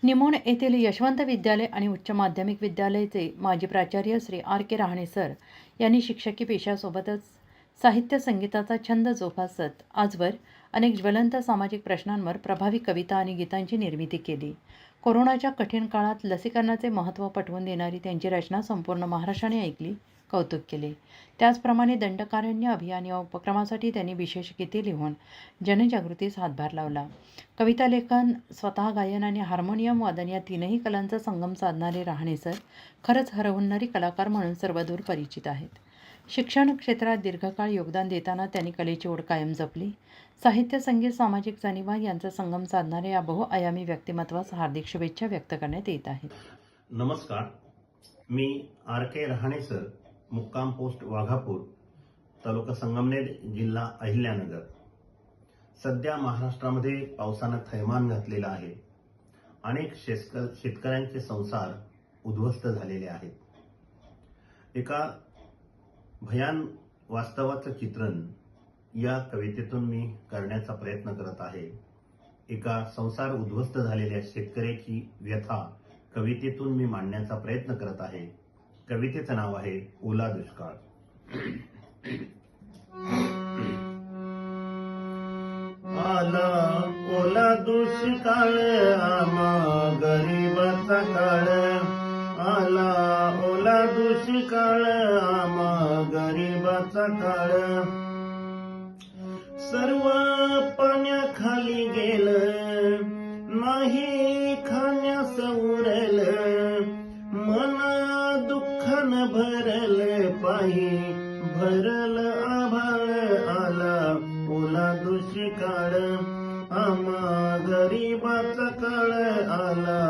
निमोण येथील यशवंत विद्यालय आणि उच्च माध्यमिक विद्यालयाचे माजी प्राचार्य श्री R.K. रहाणे सर यांनी शिक्षकी पेशासोबतच साहित्य संगीताचा छंद जोपासत आजवर अनेक ज्वलंत सामाजिक प्रश्नांवर प्रभावी कविता आणि गीतांची निर्मिती केली. कोरोनाच्या कठीण काळात लसीकरणाचे महत्त्व पटवून देणारी त्यांची रचना संपूर्ण महाराष्ट्राने ऐकली, कौतुक केले. त्याचप्रमाणे दंडकारण्य अभियान या उपक्रमासाठी त्यांनी विशेष गीते लिहून जनजागृतीस हातभार लावला. कविता लेखन, स्वतः गायन आणि हार्मोनियम वादन या तीनही कलांचा संगम साधणारे रहाणे सर खरंच हरहुन्नरी कलाकार म्हणून सर्वदूर परिचित आहेत. शिक्षण क्षेत्रात दीर्घकाळ योगदान देताना त्यांनी कलेची ओढ कायम जपली. साहित्य, संगीत, सामाजिक जाणीवा यांचा संगम साधणाऱ्या या बहुआयामी व्यक्तिमत्वास हार्दिक शुभेच्छा व्यक्त करण्यात येत आहेत. नमस्कार, मी R.K. रहाणे सर, मुक्काम पोस्ट वाघापूर, तालुका संगमनेर, जिल्हा अहिल्यानगर. सध्या महाराष्ट्रामध्ये पावसानं थैमान घातलेलं आहे. अनेक शेतकऱ्यांचे संसार उद्ध्वस्त झालेले आहेत. एका भयान वास्तवाचं चित्रण या कवितेतून मी करण्याचा प्रयत्न करत आहे. एका संसार उद्ध्वस्त झालेल्या शेतकऱ्याची व्यथा कवितेतून मी मांडण्याचा प्रयत्न करत आहे. कवितेचं नाव आहे ओला दुष्काळ. आला ओला दुष्काळ आम्हा गरीबाचा काळ. आला ओला दुष्काळ आम्हा गरीबाचा काळ. सर्व पाण्याखाली गेलं, नाही खाण्यास उरलं. मन दुःखानं भरलं, पायी भरल आभाळ. आला ओला दुष्काळ आम्हा गरीबाचा काळ. आला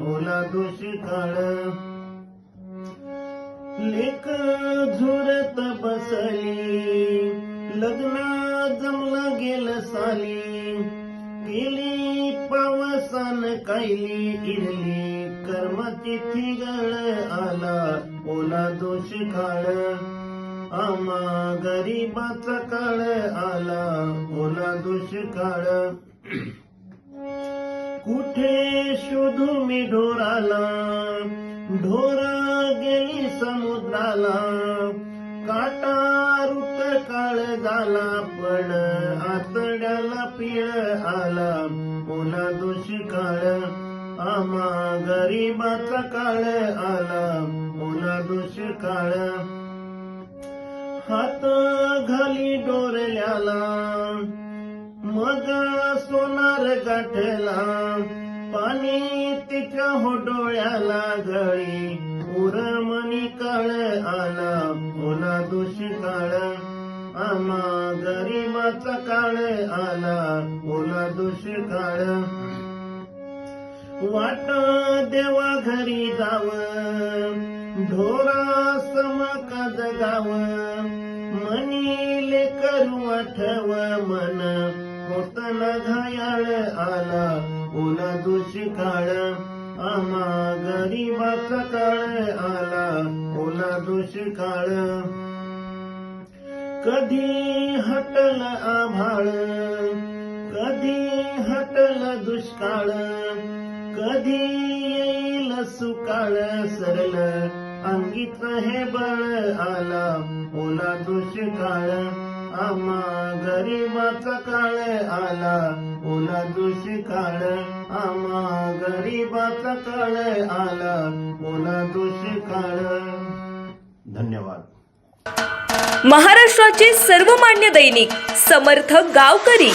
ओला दुष्काळ. लेक झुरत बसली, लग्न जमलं गेलं साली. गेली पावसान कायली, इडली कर्मतिथी गळ. आला ओला दुष्काळ आम्हा गरीबाचा काळ. आला ओला दुष्काळ. कुठे शोधू मी ढोराला, ढोर गेली समुद्राला. काटा रुट काळ झाला, पण आतड्याला पीळ. आला ओला दुष्काळ आम्हा गरीबाचा काळ. आला ओला दुष्काळ. हात घाली डोरल्याला, मग सोनार गाठला. पाणी तिच्या हो डोळ्याला, गळी उरमणी काळ. आला ओला दुष्काळ आम्हा गरीबाचा काळ. आला ओला दुष्काळ. वाट देवा घरी जावं, ढोरा समका जगावं. मनी लेकरू आठव, मन होत न घायाळ. आला ओला दुष्काळ आम्हा गरीबाचा काळ. आला ओला दुष्काळ. कधी हटल आभाळ, कधी हटल दुष्काळ. कधी येईल सुकाळ, सरल अंगीत हे बळ. आला ओला दुष्काळ आम्हा गरीबाचा काळ. आला ओला दुष्काळ आम्हा गरीबाचा काळ. आला ओला दुष्काळ. धन्यवाद. महाराष्ट्राचे सर्वमान्य दैनिक समर्थ गावकरी,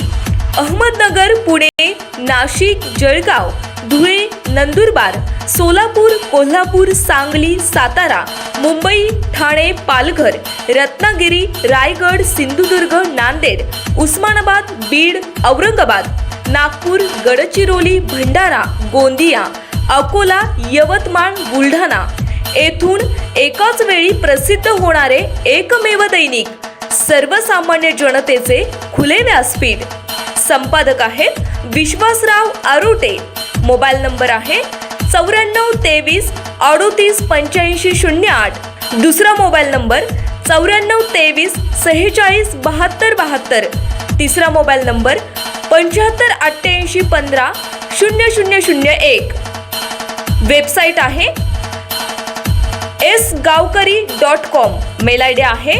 अहमदनगर, पुणे, नाशिक, जळगाव, धुळे, नंदुरबार, सोलापूर, कोल्हापूर, सांगली, सातारा, मुंबई, ठाणे, पालघर, रत्नागिरी, रायगड, सिंधुदुर्ग, नांदेड, उस्मानाबाद, बीड, औरंगाबाद, नागपूर, गडचिरोली, भंडारा, गोंदिया, अकोला, यवतमाळ, बुलढाणा येथून एकाच वेळी प्रसिद्ध होणारे एकमेव दैनिक, सर्वसामान्य जनतेचे खुले व्यासपीठ. संपादक आहेत विश्वासराव आरोटे. मोबाईल नंबर आहे 9423 38 85 08. दुसरा मोबाईल नंबर 9423 46 72 72. तिसरा मोबाईल नंबर 75 88 15 0001. वेबसाईट आहे sgaokari.com. मेल आय डी आहे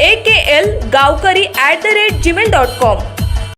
aklgawkari@gmail.com.